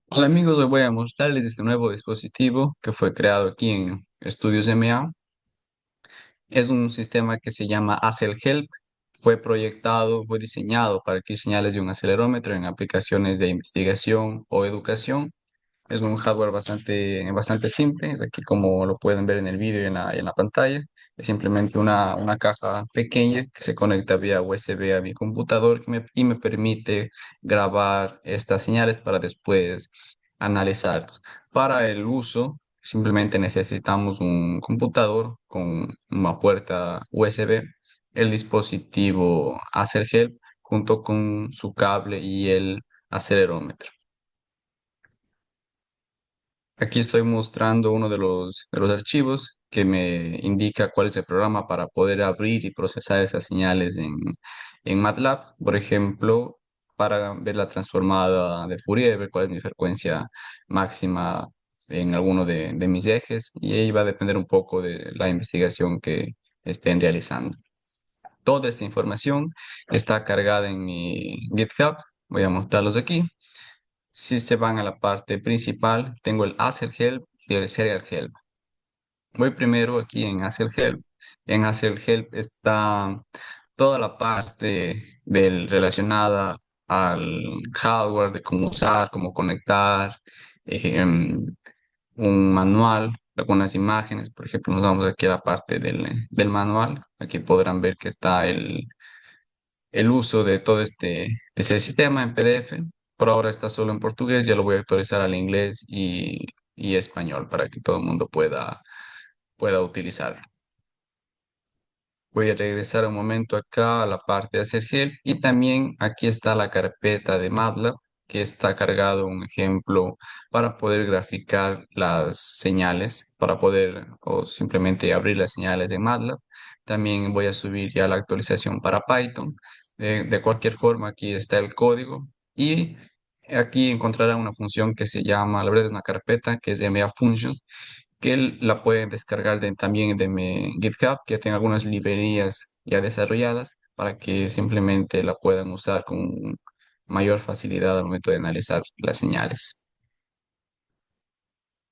Hola amigos, hoy voy a mostrarles este nuevo dispositivo que fue creado aquí en Estudios MA. Es un sistema que se llama AccelHelp. Fue proyectado, fue diseñado para adquirir señales de un acelerómetro en aplicaciones de investigación o educación. Es un hardware bastante simple, es aquí como lo pueden ver en el vídeo y en la pantalla. Es simplemente una caja pequeña que se conecta vía USB a mi computador y me permite grabar estas señales para después analizarlos. Para el uso, simplemente necesitamos un computador con una puerta USB, el dispositivo AccelHelp junto con su cable y el acelerómetro. Aquí estoy mostrando uno de los archivos que me indica cuál es el programa para poder abrir y procesar estas señales en MATLAB. Por ejemplo, para ver la transformada de Fourier, ver cuál es mi frecuencia máxima en alguno de mis ejes, y ahí va a depender un poco de la investigación que estén realizando. Toda esta información está cargada en mi GitHub. Voy a mostrarlos aquí. Si se van a la parte principal, tengo el Asset Help y el Serial Help. Voy primero aquí en Asset Help. En Asset Help está toda la parte relacionada al hardware, de cómo usar, cómo conectar, un manual, algunas imágenes. Por ejemplo, nos vamos aquí a la parte del manual. Aquí podrán ver que está el uso de todo de ese sistema en PDF. Por ahora está solo en portugués, ya lo voy a actualizar al inglés y español para que todo el mundo pueda utilizarlo. Voy a regresar un momento acá a la parte de hacer help y también aquí está la carpeta de MATLAB que está cargado un ejemplo para poder graficar las señales, para poder o simplemente abrir las señales de MATLAB. También voy a subir ya la actualización para Python. De cualquier forma, aquí está el código y aquí encontrarán una función que se llama, la verdad es una carpeta que es MA Functions que la pueden descargar también de mi GitHub, que tengo algunas librerías ya desarrolladas para que simplemente la puedan usar con mayor facilidad al momento de analizar las señales.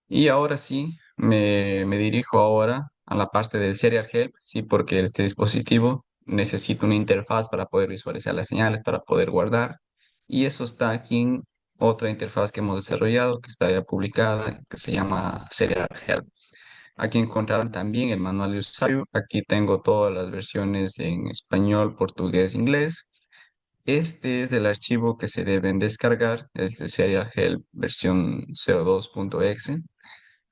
Y ahora sí, me dirijo ahora a la parte del Serial Help, sí, porque este dispositivo necesita una interfaz para poder visualizar las señales, para poder guardar. Y eso está aquí en otra interfaz que hemos desarrollado, que está ya publicada, que se llama Serial Help. Aquí encontrarán también el manual de usuario. Aquí tengo todas las versiones en español, portugués, inglés. Este es el archivo que se deben descargar, es de Serial Help versión 02.exe.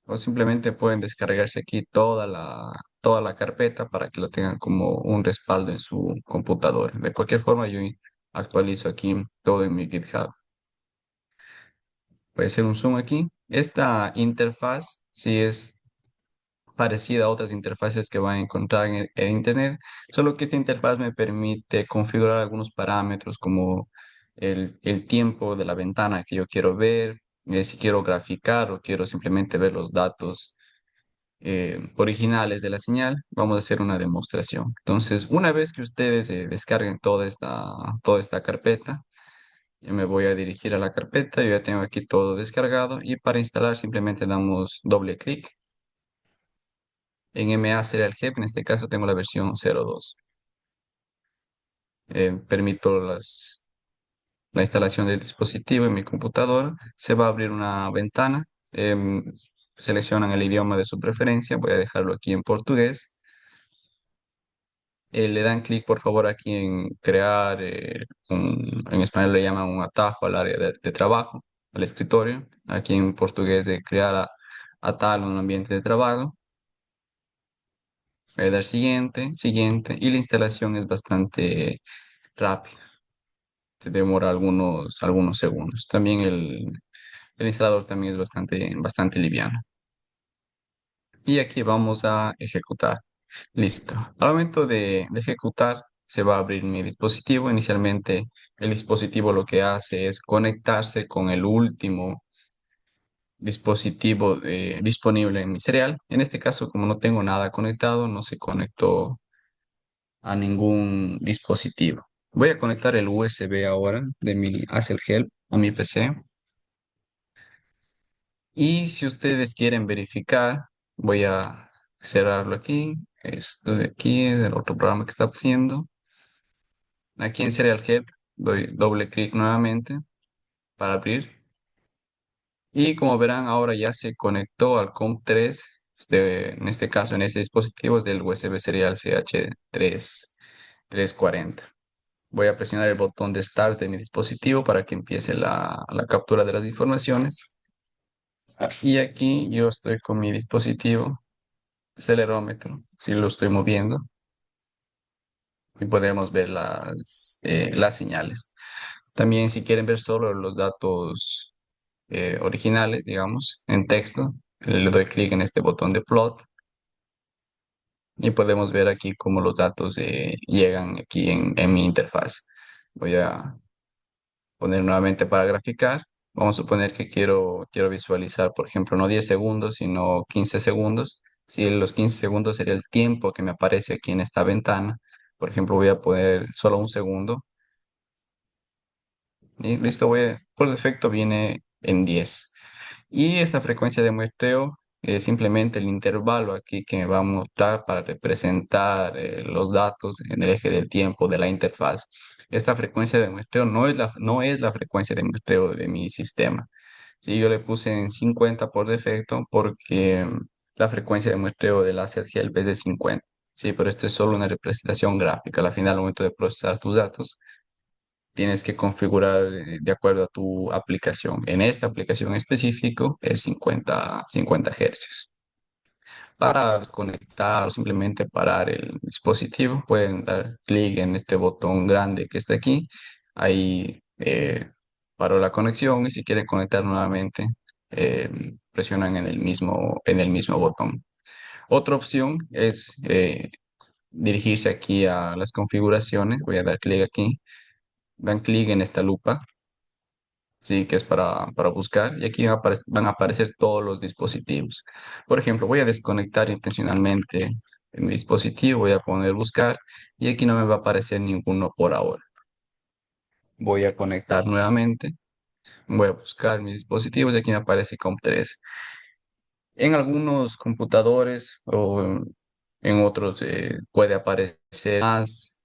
O simplemente pueden descargarse aquí toda la carpeta para que lo tengan como un respaldo en su computadora. De cualquier forma, yo actualizo aquí todo en mi GitHub. Voy a hacer un zoom aquí. Esta interfaz sí es parecida a otras interfaces que van a encontrar en Internet, solo que esta interfaz me permite configurar algunos parámetros como el tiempo de la ventana que yo quiero ver, si quiero graficar o quiero simplemente ver los datos originales de la señal. Vamos a hacer una demostración. Entonces, una vez que ustedes descarguen toda esta carpeta, yo me voy a dirigir a la carpeta, yo ya tengo aquí todo descargado y para instalar simplemente damos doble clic. En MA Serial Help, en este caso tengo la versión 02. Permito la instalación del dispositivo en mi computadora. Se va a abrir una ventana. Seleccionan el idioma de su preferencia. Voy a dejarlo aquí en portugués. Le dan clic, por favor, aquí en crear, en español le llaman un atajo al área de trabajo, al escritorio. Aquí en portugués de crear a tal un ambiente de trabajo. Voy a dar siguiente, siguiente, y la instalación es bastante rápida. Se demora algunos segundos. También el instalador también es bastante liviano. Y aquí vamos a ejecutar. Listo. Al momento de ejecutar, se va a abrir mi dispositivo. Inicialmente, el dispositivo lo que hace es conectarse con el último dispositivo disponible en mi serial. En este caso, como no tengo nada conectado, no se conectó a ningún dispositivo. Voy a conectar el USB ahora de mi Help a mi PC. Y si ustedes quieren verificar, voy a cerrarlo aquí. Esto de aquí es el otro programa que está haciendo. Aquí en Serial Help doy doble clic nuevamente para abrir. Y como verán, ahora ya se conectó al COM3, en este caso, en este dispositivo es del USB Serial CH340. Voy a presionar el botón de Start de mi dispositivo para que empiece la captura de las informaciones. Y aquí yo estoy con mi dispositivo, acelerómetro, si lo estoy moviendo, y podemos ver las señales. También si quieren ver solo los datos originales, digamos, en texto, le doy clic en este botón de plot y podemos ver aquí cómo los datos llegan aquí en mi interfaz. Voy a poner nuevamente para graficar. Vamos a suponer que quiero visualizar, por ejemplo, no 10 segundos, sino 15 segundos. Si los 15 segundos sería el tiempo que me aparece aquí en esta ventana, por ejemplo, voy a poner solo un segundo. Y listo, por defecto viene en 10. Y esta frecuencia de muestreo es simplemente el intervalo aquí que me va a mostrar para representar los datos en el eje del tiempo de la interfaz. Esta frecuencia de muestreo no es la frecuencia de muestreo de mi sistema. Sí, yo le puse en 50 por defecto porque la frecuencia de muestreo del láser GELP es de 50. Sí, pero esto es solo una representación gráfica. Al final, al momento de procesar tus datos, tienes que configurar de acuerdo a tu aplicación. En esta aplicación específico es 50 Hz. Para conectar o simplemente parar el dispositivo, pueden dar clic en este botón grande que está aquí. Ahí paró la conexión y si quieren conectar nuevamente, eh, presionan en el mismo botón. Otra opción es dirigirse aquí a las configuraciones. Voy a dar clic aquí. Dan clic en esta lupa, sí, que es para buscar, y aquí van a aparecer todos los dispositivos. Por ejemplo, voy a desconectar intencionalmente mi dispositivo, voy a poner buscar, y aquí no me va a aparecer ninguno por ahora. Voy a conectar nuevamente, voy a buscar mis dispositivos, y aquí me aparece COM3. En algunos computadores o en otros puede aparecer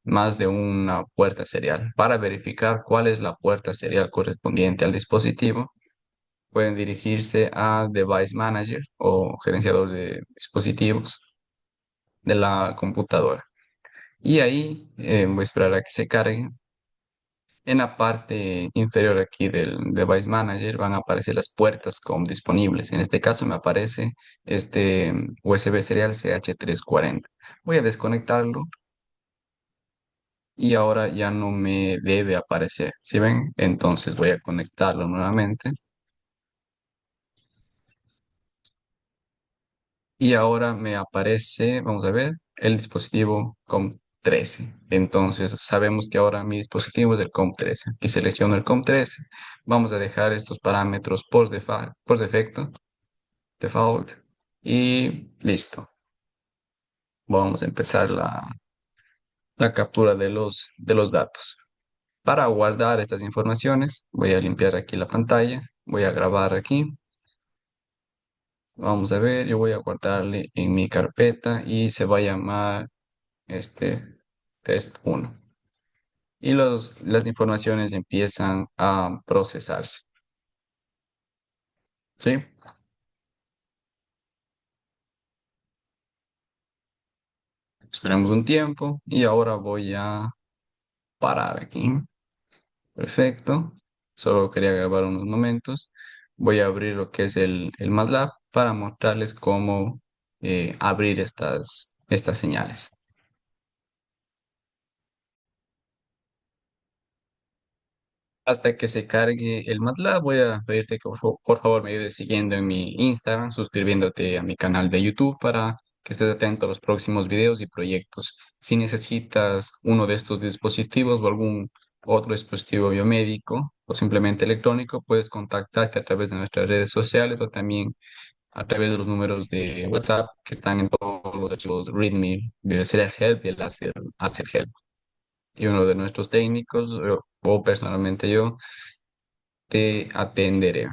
más de una puerta serial. Para verificar cuál es la puerta serial correspondiente al dispositivo, pueden dirigirse a Device Manager o gerenciador de dispositivos de la computadora. Y ahí voy a esperar a que se cargue. En la parte inferior aquí del Device Manager van a aparecer las puertas COM disponibles. En este caso me aparece este USB serial CH340. Voy a desconectarlo y ahora ya no me debe aparecer. ¿Sí ven? Entonces voy a conectarlo nuevamente. Y ahora me aparece, vamos a ver, el dispositivo COM13. Entonces sabemos que ahora mi dispositivo es el COM13. Aquí selecciono el COM13. Vamos a dejar estos parámetros por defecto, default. Y listo. Vamos a empezar la captura de los datos. Para guardar estas informaciones, voy a limpiar aquí la pantalla. Voy a grabar aquí. Vamos a ver, yo voy a guardarle en mi carpeta y se va a llamar test 1. Y las informaciones empiezan a procesarse. ¿Sí? Esperamos un tiempo y ahora voy a parar aquí. Perfecto. Solo quería grabar unos momentos. Voy a abrir lo que es el MATLAB para mostrarles cómo abrir estas señales. Hasta que se cargue el MATLAB, voy a pedirte que por favor me ayudes siguiendo en mi Instagram, suscribiéndote a mi canal de YouTube para que estés atento a los próximos videos y proyectos. Si necesitas uno de estos dispositivos o algún otro dispositivo biomédico o simplemente electrónico, puedes contactarte a través de nuestras redes sociales o también a través de los números de WhatsApp que están en todos los archivos README de Serial Help y el Acer Help. Y uno de nuestros técnicos o personalmente yo te atenderé.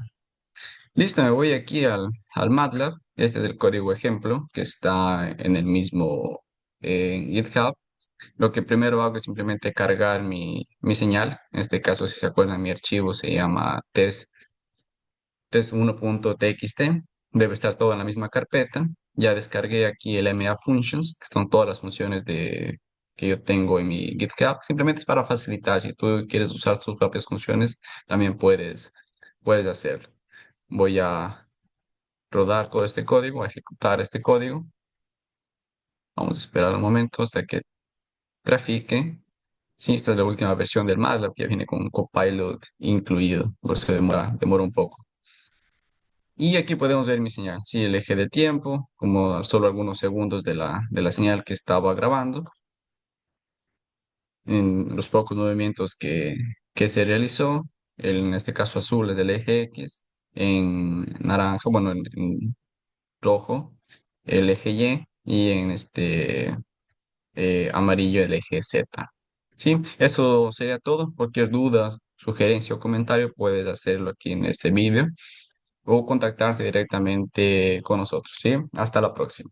Listo, me voy aquí al MATLAB. Este es el código ejemplo que está en el mismo GitHub. Lo que primero hago es simplemente cargar mi señal. En este caso, si se acuerdan, mi archivo se llama test1.txt. Debe estar todo en la misma carpeta. Ya descargué aquí el MA Functions, que son todas las funciones que yo tengo en mi GitHub. Simplemente es para facilitar. Si tú quieres usar tus propias funciones, también puedes hacerlo. Voy a rodar todo este código, a ejecutar este código. Vamos a esperar un momento hasta que grafique. Sí, esta es la última versión del MATLAB que ya viene con un Copilot incluido, por eso demora un poco. Y aquí podemos ver mi señal. Sí, el eje de tiempo, como solo algunos segundos de la señal que estaba grabando, en los pocos movimientos que se realizó. En este caso azul es el eje X, en naranja, bueno, en rojo el eje y en amarillo el eje Z. Sí, eso sería todo. Cualquier duda, sugerencia o comentario puedes hacerlo aquí en este vídeo o contactarte directamente con nosotros, ¿sí? Hasta la próxima.